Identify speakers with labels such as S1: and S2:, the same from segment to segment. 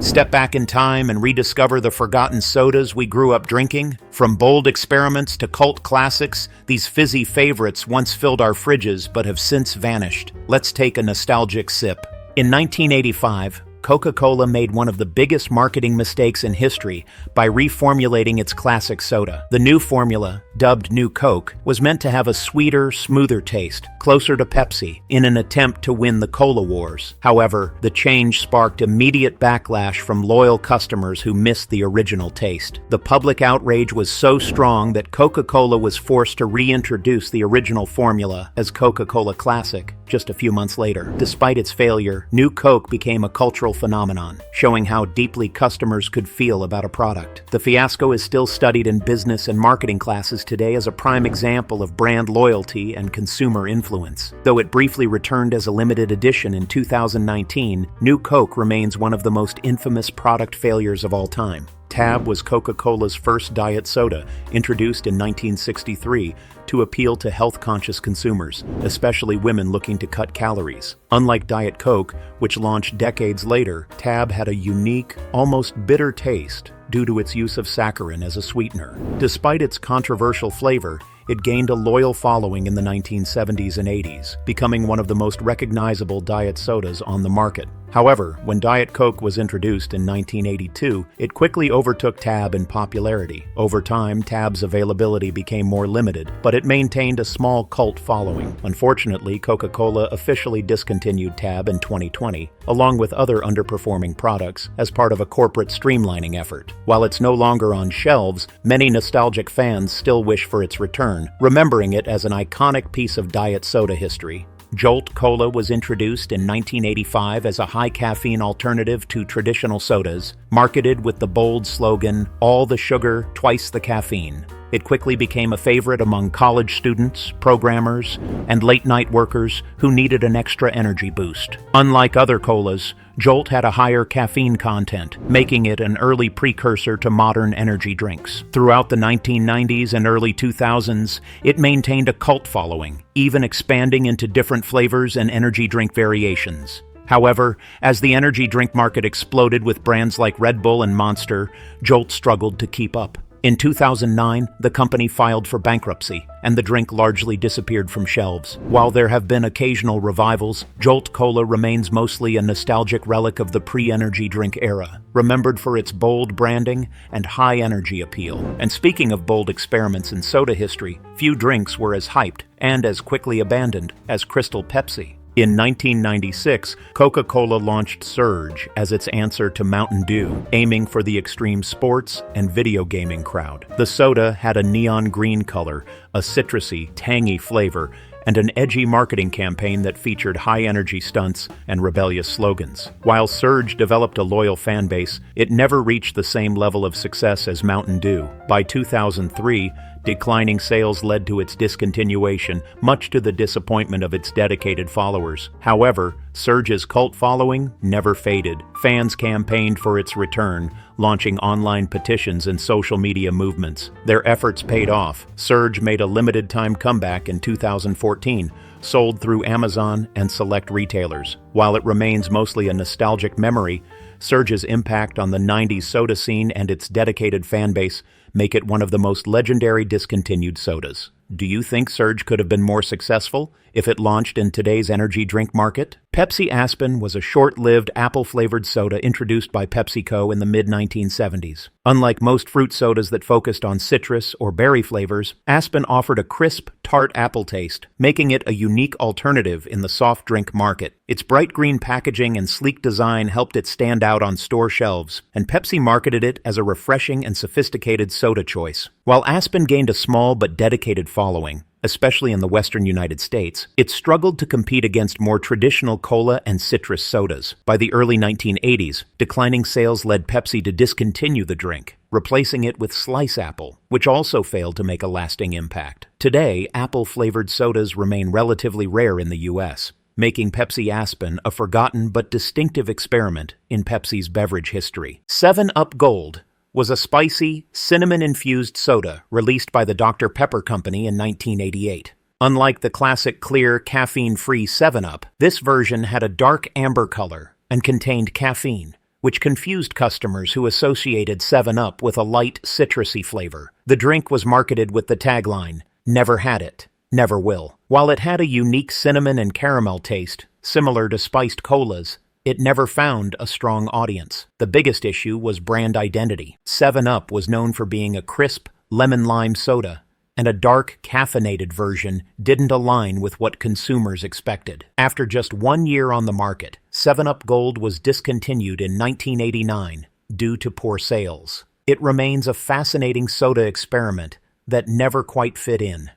S1: Step back in time and rediscover the forgotten sodas we grew up drinking. From bold experiments to cult classics, these fizzy favorites once filled our fridges but have since vanished. Let's take a nostalgic sip. In 1985, Coca-Cola made one of the biggest marketing mistakes in history by reformulating its classic soda. The new formula, dubbed New Coke, was meant to have a sweeter, smoother taste, closer to Pepsi, in an attempt to win the cola wars. However, the change sparked immediate backlash from loyal customers who missed the original taste. The public outrage was so strong that Coca-Cola was forced to reintroduce the original formula as Coca-Cola Classic just a few months later. Despite its failure, New Coke became a cultural phenomenon, showing how deeply customers could feel about a product. The fiasco is still studied in business and marketing classes today as a prime example of brand loyalty and consumer influence. Though it briefly returned as a limited edition in 2019, New Coke remains one of the most infamous product failures of all time. Tab was Coca-Cola's first diet soda, introduced in 1963 to appeal to health-conscious consumers, especially women looking to cut calories. Unlike Diet Coke, which launched decades later, Tab had a unique, almost bitter taste due to its use of saccharin as a sweetener. Despite its controversial flavor, it gained a loyal following in the 1970s and 80s, becoming one of the most recognizable diet sodas on the market. However, when Diet Coke was introduced in 1982, it quickly overtook Tab in popularity. Over time, Tab's availability became more limited, but it maintained a small cult following. Unfortunately, Coca-Cola officially discontinued Tab in 2020, along with other underperforming products, as part of a corporate streamlining effort. While it's no longer on shelves, many nostalgic fans still wish for its return, remembering it as an iconic piece of diet soda history. Jolt Cola was introduced in 1985 as a high-caffeine alternative to traditional sodas, marketed with the bold slogan, "All the sugar, twice the caffeine." It quickly became a favorite among college students, programmers, and late-night workers who needed an extra energy boost. Unlike other colas, Jolt had a higher caffeine content, making it an early precursor to modern energy drinks. Throughout the 1990s and early 2000s, it maintained a cult following, even expanding into different flavors and energy drink variations. However, as the energy drink market exploded with brands like Red Bull and Monster, Jolt struggled to keep up. In 2009, the company filed for bankruptcy, and the drink largely disappeared from shelves. While there have been occasional revivals, Jolt Cola remains mostly a nostalgic relic of the pre-energy drink era, remembered for its bold branding and high energy appeal. And speaking of bold experiments in soda history, few drinks were as hyped and as quickly abandoned as Crystal Pepsi. In 1996, Coca-Cola launched Surge as its answer to Mountain Dew, aiming for the extreme sports and video gaming crowd. The soda had a neon green color, a citrusy, tangy flavor, and an edgy marketing campaign that featured high-energy stunts and rebellious slogans. While Surge developed a loyal fan base, it never reached the same level of success as Mountain Dew. By 2003, declining sales led to its discontinuation, much to the disappointment of its dedicated followers. However, Surge's cult following never faded. Fans campaigned for its return, launching online petitions and social media movements. Their efforts paid off. Surge made a limited-time comeback in 2014, sold through Amazon and select retailers. While it remains mostly a nostalgic memory, Surge's impact on the 90s soda scene and its dedicated fan base make it one of the most legendary discontinued sodas. Do you think Surge could have been more successful if it launched in today's energy drink market? Pepsi Aspen was a short-lived apple-flavored soda introduced by PepsiCo in the mid-1970s. Unlike most fruit sodas that focused on citrus or berry flavors, Aspen offered a crisp, tart apple taste, making it a unique alternative in the soft drink market. Its bright green packaging and sleek design helped it stand out on store shelves, and Pepsi marketed it as a refreshing and sophisticated soda choice. While Aspen gained a small but dedicated following, especially in the western United States, it struggled to compete against more traditional cola and citrus sodas. By the early 1980s, declining sales led Pepsi to discontinue the drink, replacing it with Slice Apple, which also failed to make a lasting impact. Today, apple-flavored sodas remain relatively rare in the U.S., making Pepsi Aspen a forgotten but distinctive experiment in Pepsi's beverage history. 7-Up Gold was a spicy, cinnamon-infused soda released by the Dr. Pepper Company in 1988. Unlike the classic clear, caffeine-free 7-Up, this version had a dark amber color and contained caffeine, which confused customers who associated 7-Up with a light, citrusy flavor. The drink was marketed with the tagline, "Never had it, never will." While it had a unique cinnamon and caramel taste, similar to spiced colas, it never found a strong audience. The biggest issue was brand identity. 7-Up was known for being a crisp, lemon-lime soda, and a dark, caffeinated version didn't align with what consumers expected. After just 1 year on the market, 7-Up Gold was discontinued in 1989 due to poor sales. It remains a fascinating soda experiment that never quite fit in.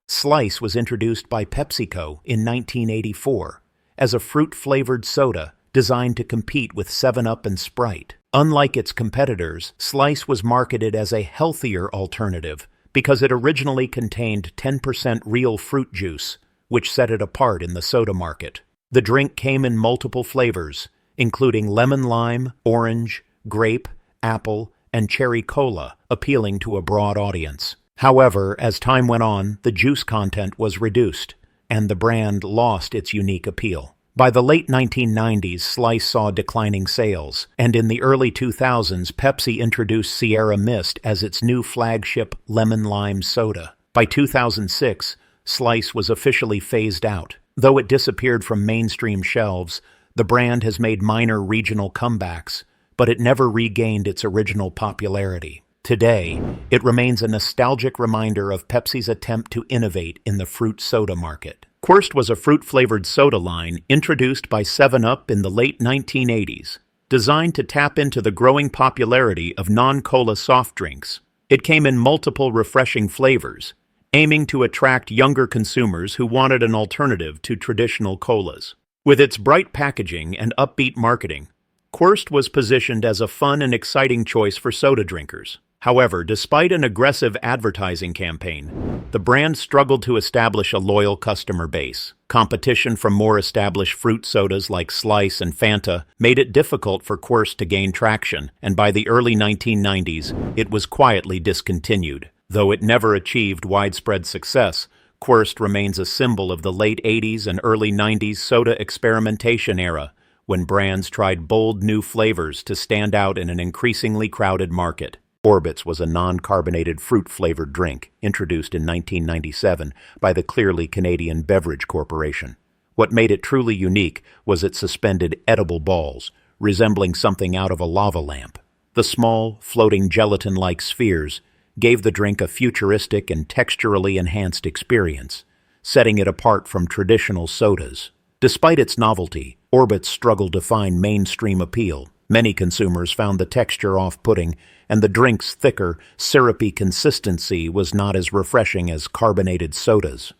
S1: Slice was introduced by PepsiCo in 1984 as a fruit-flavored soda designed to compete with 7-Up and Sprite. Unlike its competitors, Slice was marketed as a healthier alternative because it originally contained 10% real fruit juice, which set it apart in the soda market. The drink came in multiple flavors, including lemon lime, orange, grape, apple, and cherry cola, appealing to a broad audience. However, as time went on, the juice content was reduced, and the brand lost its unique appeal. By the late 1990s, Slice saw declining sales, and in the early 2000s, Pepsi introduced Sierra Mist as its new flagship lemon-lime soda. By 2006, Slice was officially phased out. Though it disappeared from mainstream shelves, the brand has made minor regional comebacks, but it never regained its original popularity. Today, it remains a nostalgic reminder of Pepsi's attempt to innovate in the fruit soda market. Quirst was a fruit-flavored soda line introduced by 7-Up in the late 1980s, designed to tap into the growing popularity of non-cola soft drinks. It came in multiple refreshing flavors, aiming to attract younger consumers who wanted an alternative to traditional colas. With its bright packaging and upbeat marketing, Quirst was positioned as a fun and exciting choice for soda drinkers. However, despite an aggressive advertising campaign, the brand struggled to establish a loyal customer base. Competition from more established fruit sodas like Slice and Fanta made it difficult for Quirst to gain traction, and by the early 1990s, it was quietly discontinued. Though it never achieved widespread success, Quirst remains a symbol of the late 80s and early 90s soda experimentation era, when brands tried bold new flavors to stand out in an increasingly crowded market. Orbitz was a non-carbonated fruit-flavored drink introduced in 1997 by the Clearly Canadian Beverage Corporation. What made it truly unique was its suspended edible balls, resembling something out of a lava lamp. The small, floating gelatin-like spheres gave the drink a futuristic and texturally enhanced experience, setting it apart from traditional sodas. Despite its novelty, Orbitz struggled to find mainstream appeal. Many consumers found the texture off-putting, and the drink's thicker, syrupy consistency was not as refreshing as carbonated sodas.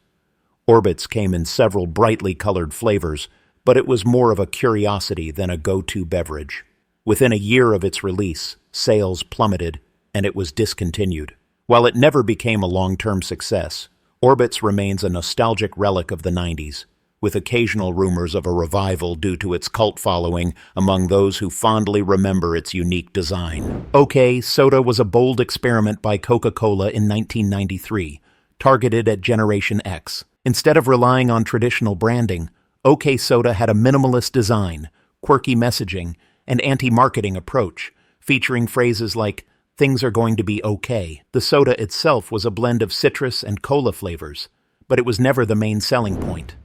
S1: Orbitz came in several brightly colored flavors, but it was more of a curiosity than a go-to beverage. Within a year of its release, sales plummeted, and it was discontinued. While it never became a long-term success, Orbitz remains a nostalgic relic of the 90s, with occasional rumors of a revival due to its cult following among those who fondly remember its unique design. OK Soda was a bold experiment by Coca-Cola in 1993, targeted at Generation X. Instead of relying on traditional branding, OK Soda had a minimalist design, quirky messaging, and anti-marketing approach, featuring phrases like, "Things are going to be okay." The soda itself was a blend of citrus and cola flavors, but it was never the main selling point.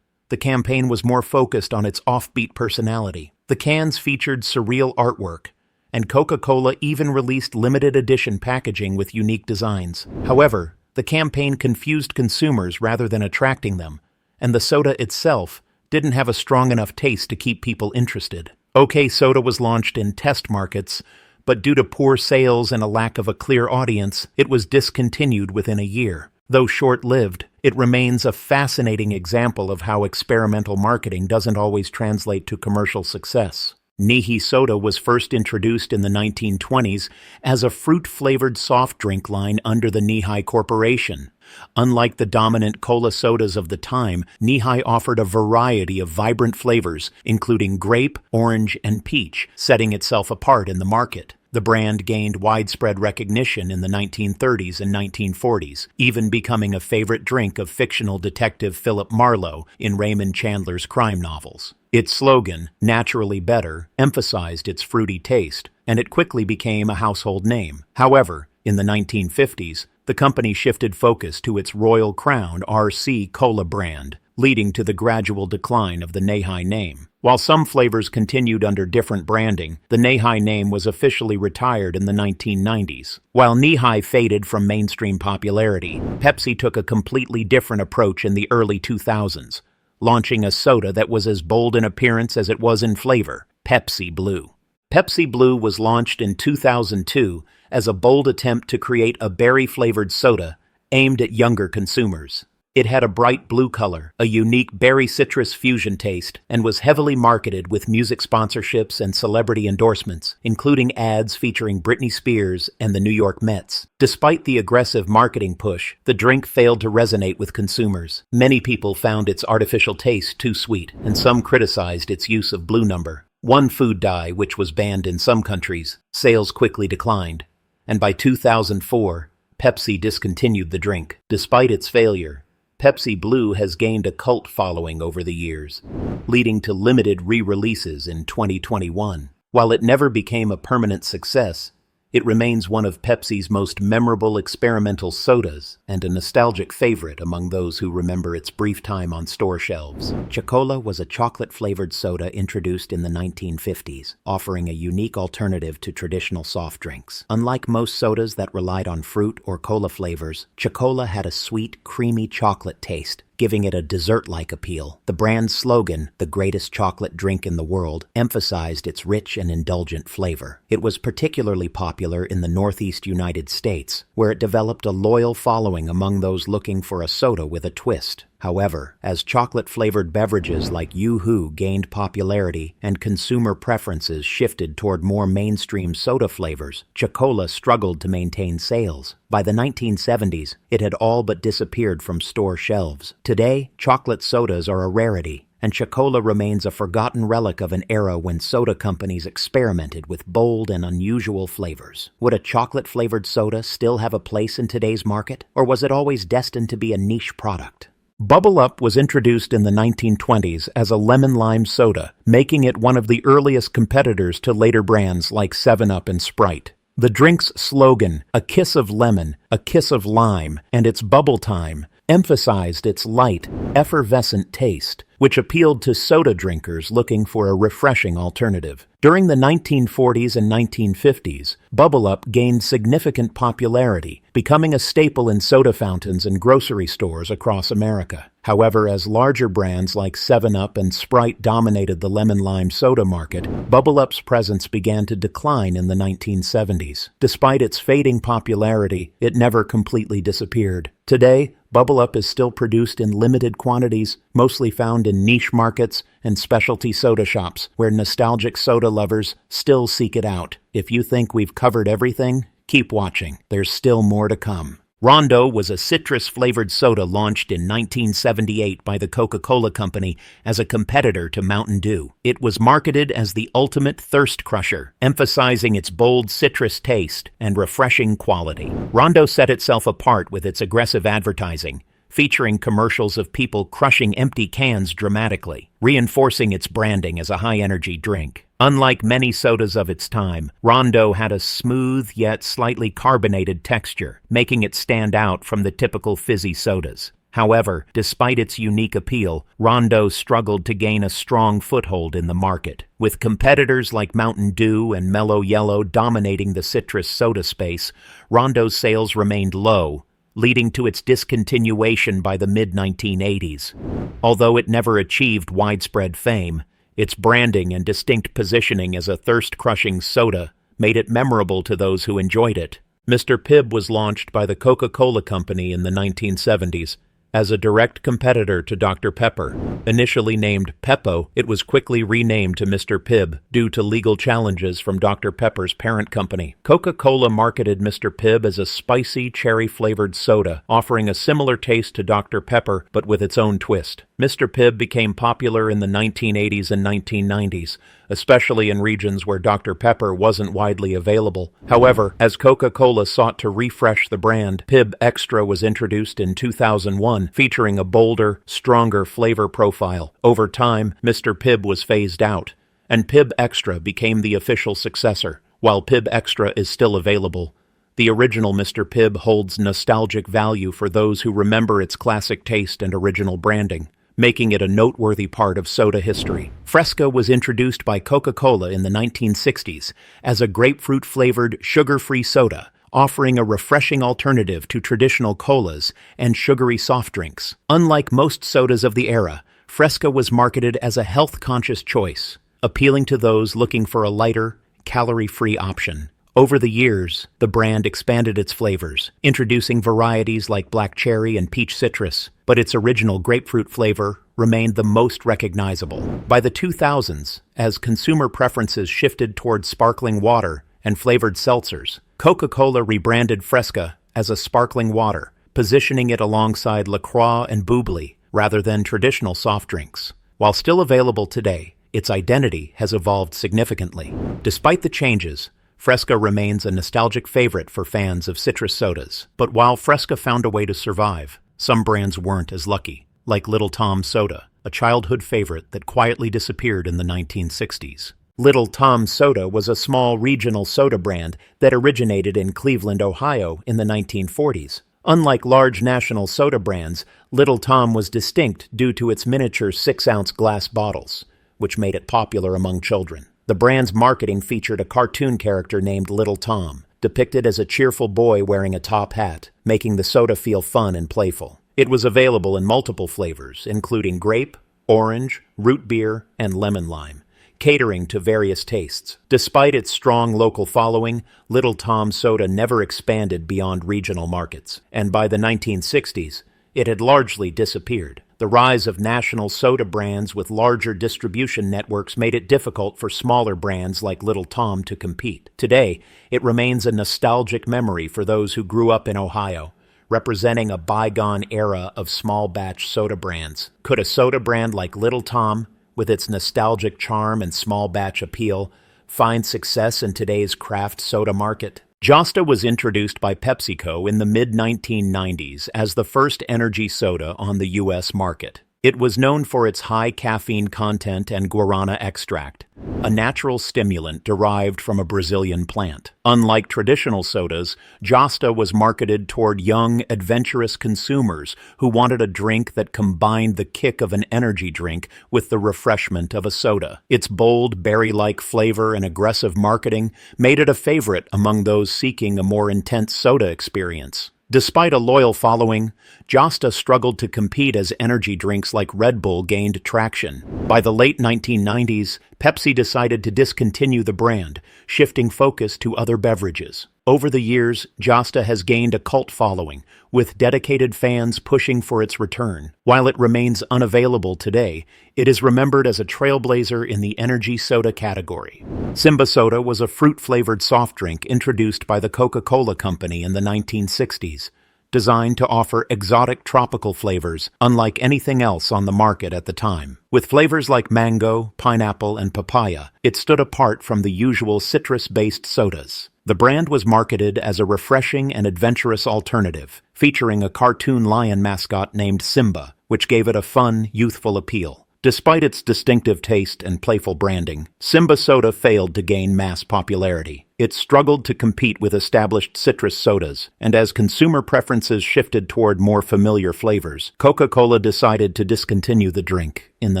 S1: The campaign was more focused on its offbeat personality. The cans featured surreal artwork, and Coca-Cola even released limited edition packaging with unique designs. However, the campaign confused consumers rather than attracting them, and the soda itself didn't have a strong enough taste to keep people interested. OK Soda was launched in test markets, but due to poor sales and a lack of a clear audience, it was discontinued within a year. Though short-lived, it remains a fascinating example of how experimental marketing doesn't always translate to commercial success. Nehi soda was first introduced in the 1920s as a fruit-flavored soft drink line under the Nehi Corporation. Unlike the dominant cola sodas of the time, Nehi offered a variety of vibrant flavors, including grape, orange, and peach, setting itself apart in the market. The brand gained widespread recognition in the 1930s and 1940s, even becoming a favorite drink of fictional detective Philip Marlowe in Raymond Chandler's crime novels. Its slogan, "Naturally Better," emphasized its fruity taste, and it quickly became a household name. However, in the 1950s, the company shifted focus to its Royal Crown RC Cola brand, leading to the gradual decline of the Nehi name. While some flavors continued under different branding, the Nehi name was officially retired in the 1990s. While Nehi faded from mainstream popularity, Pepsi took a completely different approach in the early 2000s, launching a soda that was as bold in appearance as it was in flavor, Pepsi Blue. Pepsi Blue was launched in 2002 as a bold attempt to create a berry-flavored soda aimed at younger consumers. It had a bright blue color, a unique berry citrus fusion taste, and was heavily marketed with music sponsorships and celebrity endorsements, including ads featuring Britney Spears and the New York Mets. Despite the aggressive marketing push, the drink failed to resonate with consumers. Many people found its artificial taste too sweet, and some criticized its use of blue number, one food dye which was banned in some countries. Sales quickly declined, and by 2004, Pepsi discontinued the drink. Despite its failure, Pepsi Blue has gained a cult following over the years, leading to limited re-releases in 2021. While it never became a permanent success, it remains one of Pepsi's most memorable experimental sodas and a nostalgic favorite among those who remember its brief time on store shelves. Choc-Ola was a chocolate-flavored soda introduced in the 1950s, offering a unique alternative to traditional soft drinks. Unlike most sodas that relied on fruit or cola flavors, Choc-Ola had a sweet, creamy chocolate taste, giving it a dessert-like appeal. The brand's slogan, "The greatest chocolate drink in the world," emphasized its rich and indulgent flavor. It was particularly popular in the Northeast United States, where it developed a loyal following among those looking for a soda with a twist. However, as chocolate-flavored beverages like Yoo-Hoo gained popularity and consumer preferences shifted toward more mainstream soda flavors, Choc-Ola struggled to maintain sales. By the 1970s, it had all but disappeared from store shelves. Today, chocolate sodas are a rarity, and Choc-Ola remains a forgotten relic of an era when soda companies experimented with bold and unusual flavors. Would a chocolate-flavored soda still have a place in today's market, or was it always destined to be a niche product? Bubble Up was introduced in the 1920s as a lemon-lime soda, making it one of the earliest competitors to later brands like 7-Up and Sprite. The drink's slogan, "A kiss of lemon, a kiss of lime, and it's bubble time," emphasized its light, effervescent taste, which appealed to soda drinkers looking for a refreshing alternative. During the 1940s and 1950s, Bubble Up gained significant popularity, becoming a staple in soda fountains and grocery stores across America. However, as larger brands like 7-Up and Sprite dominated the lemon-lime soda market, Bubble Up's presence began to decline in the 1970s. Despite its fading popularity, it never completely disappeared. Today, Bubble Up is still produced in limited quantities, mostly found in niche markets and specialty soda shops, where nostalgic soda lovers still seek it out. If you think we've covered everything, keep watching. There's still more to come. Rondo was a citrus-flavored soda launched in 1978 by the Coca-Cola Company as a competitor to Mountain Dew. It was marketed as the ultimate thirst crusher, emphasizing its bold citrus taste and refreshing quality. Rondo set itself apart with its aggressive advertising, featuring commercials of people crushing empty cans dramatically, reinforcing its branding as a high-energy drink. Unlike many sodas of its time, Rondo had a smooth yet slightly carbonated texture, making it stand out from the typical fizzy sodas. However, despite its unique appeal, Rondo struggled to gain a strong foothold in the market, with competitors like Mountain Dew and Mellow Yellow dominating the citrus soda space. Rondo's sales remained low, leading to its discontinuation by the mid-1980s. Although it never achieved widespread fame, its branding and distinct positioning as a thirst-crushing soda made it memorable to those who enjoyed it. Mr. Pibb was launched by the Coca-Cola Company in the 1970s as a direct competitor to Dr. Pepper. Initially named Peppo, it was quickly renamed to Mr. Pibb due to legal challenges from Dr. Pepper's parent company. Coca-Cola marketed Mr. Pibb as a spicy, cherry-flavored soda, offering a similar taste to Dr. Pepper but with its own twist. Mr. Pibb became popular in the 1980s and 1990s, especially in regions where Dr. Pepper wasn't widely available. However, as Coca-Cola sought to refresh the brand, Pibb Extra was introduced in 2001, featuring a bolder, stronger flavor profile. Over time, Mr. Pibb was phased out, and Pibb Extra became the official successor. While Pibb Extra is still available, the original Mr. Pibb holds nostalgic value for those who remember its classic taste and original branding, making it a noteworthy part of soda history. Fresca was introduced by Coca-Cola in the 1960s as a grapefruit-flavored, sugar-free soda, offering a refreshing alternative to traditional colas and sugary soft drinks. Unlike most sodas of the era, Fresca was marketed as a health-conscious choice, appealing to those looking for a lighter, calorie-free option. Over the years, the brand expanded its flavors, introducing varieties like black cherry and peach citrus, but its original grapefruit flavor remained the most recognizable. By the 2000s, as consumer preferences shifted toward sparkling water and flavored seltzers, Coca-Cola rebranded Fresca as a sparkling water, positioning it alongside La Croix and Bubbly rather than traditional soft drinks. While still available today, its identity has evolved significantly. Despite the changes, Fresca remains a nostalgic favorite for fans of citrus sodas. But while Fresca found a way to survive, some brands weren't as lucky, like Little Tom's Soda, a childhood favorite that quietly disappeared in the 1960s. Little Tom's Soda was a small regional soda brand that originated in Cleveland, Ohio in the 1940s. Unlike large national soda brands, Little Tom was distinct due to its miniature 6-ounce glass bottles, which made it popular among children. The brand's marketing featured a cartoon character named Little Tom, depicted as a cheerful boy wearing a top hat, making the soda feel fun and playful. It was available in multiple flavors, including grape, orange, root beer, and lemon lime, catering to various tastes. Despite its strong local following, Little Tom's Soda never expanded beyond regional markets, and by the 1960s, it had largely disappeared. The rise of national soda brands with larger distribution networks made it difficult for smaller brands like Little Tom to compete. Today, it remains a nostalgic memory for those who grew up in Ohio, representing a bygone era of small-batch soda brands. Could a soda brand like Little Tom, with its nostalgic charm and small-batch appeal, find success in today's craft soda market? Josta was introduced by PepsiCo in the mid-1990s as the first energy soda on the U.S. market. It was known for its high caffeine content and guarana extract, a natural stimulant derived from a Brazilian plant. Unlike traditional sodas, Josta was marketed toward young, adventurous consumers who wanted a drink that combined the kick of an energy drink with the refreshment of a soda. Its bold, berry-like flavor and aggressive marketing made it a favorite among those seeking a more intense soda experience. Despite a loyal following, Josta struggled to compete as energy drinks like Red Bull gained traction. By the late 1990s, Pepsi decided to discontinue the brand, shifting focus to other beverages. Over the years, Josta has gained a cult following, with dedicated fans pushing for its return. While it remains unavailable today, it is remembered as a trailblazer in the energy soda category. Simba Soda was a fruit-flavored soft drink introduced by the Coca-Cola Company in the 1960s, designed to offer exotic tropical flavors unlike anything else on the market at the time. With flavors like mango, pineapple, and papaya, it stood apart from the usual citrus-based sodas. The brand was marketed as a refreshing and adventurous alternative, featuring a cartoon lion mascot named Simba, which gave it a fun, youthful appeal. Despite its distinctive taste and playful branding, Simba Soda failed to gain mass popularity. It struggled to compete with established citrus sodas, and as consumer preferences shifted toward more familiar flavors, Coca-Cola decided to discontinue the drink in the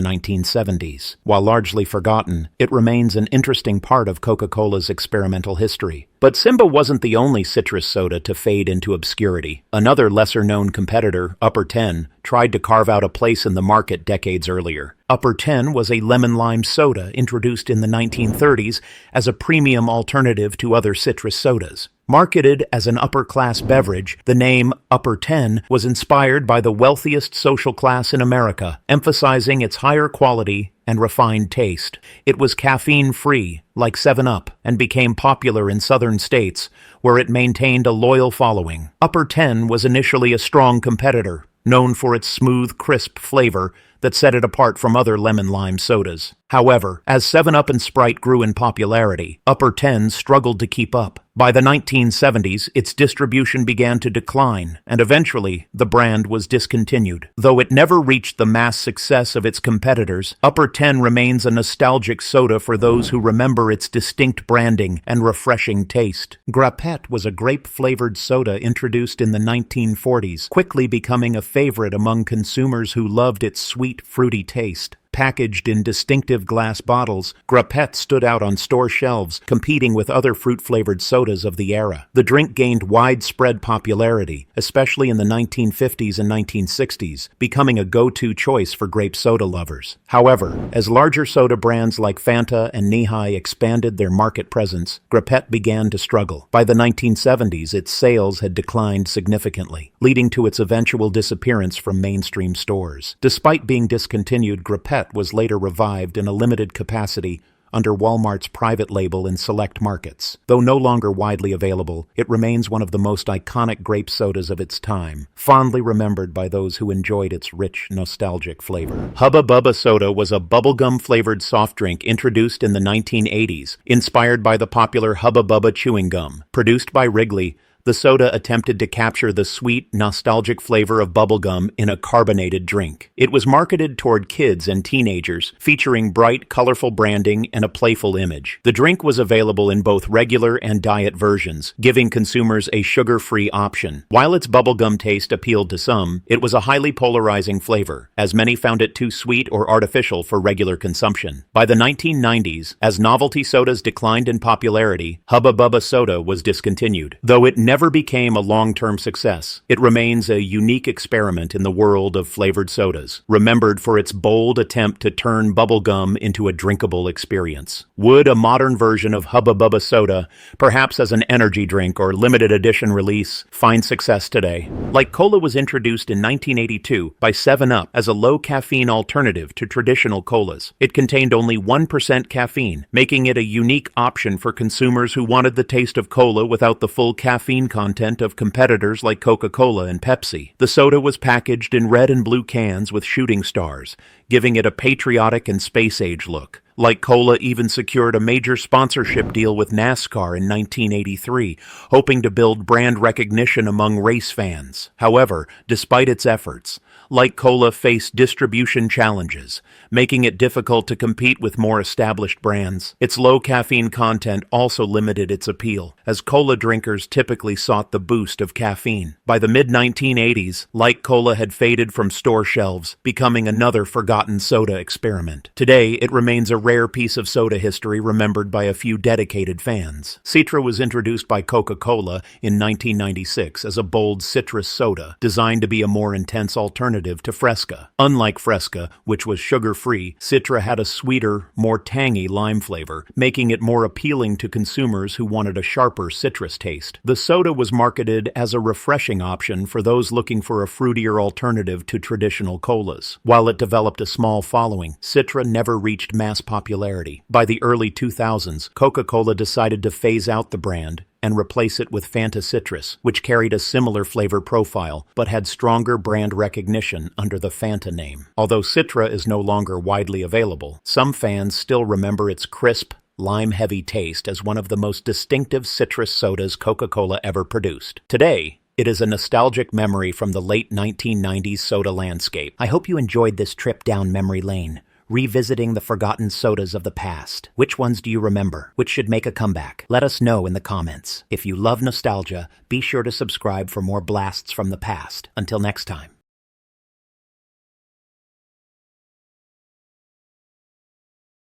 S1: 1970s. While largely forgotten, it remains an interesting part of Coca-Cola's experimental history. But Simba wasn't the only citrus soda to fade into obscurity. Another lesser-known competitor, Upper 10, tried to carve out a place in the market decades earlier. Upper 10 was a lemon-lime soda introduced in the 1930s as a premium alternative to other citrus sodas. Marketed as an upper-class beverage, the name Upper 10 was inspired by the wealthiest social class in America, emphasizing its higher quality and refined taste. It was caffeine-free, like 7-Up, and became popular in southern states, where it maintained a loyal following. Upper 10 was initially a strong competitor, known for its smooth, crisp flavor that set it apart from other lemon-lime sodas. However, as 7-Up and Sprite grew in popularity, Upper 10 struggled to keep up. By the 1970s, its distribution began to decline, and eventually, the brand was discontinued. Though it never reached the mass success of its competitors, Upper 10 remains a nostalgic soda for those who remember its distinct branding and refreshing taste. Grapette was a grape-flavored soda introduced in the 1940s, quickly becoming a favorite among consumers who loved its sweet, fruity taste. Packaged in distinctive glass bottles, Grapette stood out on store shelves, competing with other fruit-flavored sodas of the era. The drink gained widespread popularity, especially in the 1950s and 1960s, becoming a go-to choice for grape soda lovers. However, as larger soda brands like Fanta and Nehi expanded their market presence, Grapette began to struggle. By the 1970s, its sales had declined significantly, leading to its eventual disappearance from mainstream stores. Despite being discontinued, Grapette was later revived in a limited capacity under Walmart's private label in select markets. Though no longer widely available, it remains one of the most iconic grape sodas of its time, fondly remembered by those who enjoyed its rich, nostalgic flavor. Hubba Bubba soda was a bubblegum-flavored soft drink introduced in the 1980s, inspired by the popular Hubba Bubba chewing gum. Produced by Wrigley, the soda attempted to capture the sweet, nostalgic flavor of bubblegum in a carbonated drink. It was marketed toward kids and teenagers, featuring bright, colorful branding and a playful image. The drink was available in both regular and diet versions, giving consumers a sugar-free option. While its bubblegum taste appealed to some, it was a highly polarizing flavor, as many found it too sweet or artificial for regular consumption. By the 1990s, as novelty sodas declined in popularity, Hubba Bubba soda was discontinued. Though it never became a long-term success, it remains a unique experiment in the world of flavored sodas, remembered for its bold attempt to turn bubblegum into a drinkable experience. Would a modern version of Hubba Bubba soda, perhaps as an energy drink or limited edition release, find success today? Like Cola was introduced in 1982 by 7-Up as a low-caffeine alternative to traditional colas. It contained only 1% caffeine, making it a unique option for consumers who wanted the taste of cola without the full caffeine content of competitors like Coca-Cola and Pepsi. The soda was packaged in red and blue cans with shooting stars, giving it a patriotic and space-age look. Like Cola even secured a major sponsorship deal with NASCAR in 1983, hoping to build brand recognition among race fans. However, despite its efforts, Like Cola faced distribution challenges, making it difficult to compete with more established brands. Its low caffeine content also limited its appeal, as cola drinkers typically sought the boost of caffeine. By the mid-1980s, Like Cola had faded from store shelves, becoming another forgotten soda experiment. Today, it remains a rare piece of soda history remembered by a few dedicated fans. Citra was introduced by Coca-Cola in 1996 as a bold citrus soda, designed to be a more intense alternative to Fresca. Unlike Fresca, which was sugar-free, Citra had a sweeter, more tangy lime flavor, making it more appealing to consumers who wanted a sharper citrus taste. The soda was marketed as a refreshing option for those looking for a fruitier alternative to traditional colas. While it developed a small following, Citra never reached mass popularity. By the early 2000s, Coca-Cola decided to phase out the brand and replace it with Fanta Citrus, which carried a similar flavor profile, but had stronger brand recognition under the Fanta name. Although Citra is no longer widely available, some fans still remember its crisp, lime-heavy taste as one of the most distinctive citrus sodas Coca-Cola ever produced. Today, it is a nostalgic memory from the late 1990s soda landscape. I hope you enjoyed this trip down memory lane, revisiting the forgotten sodas of the past. Which ones do you remember? Which should make a comeback? Let us know in the comments. If you love nostalgia, be sure to subscribe for more blasts from the past. Until next time.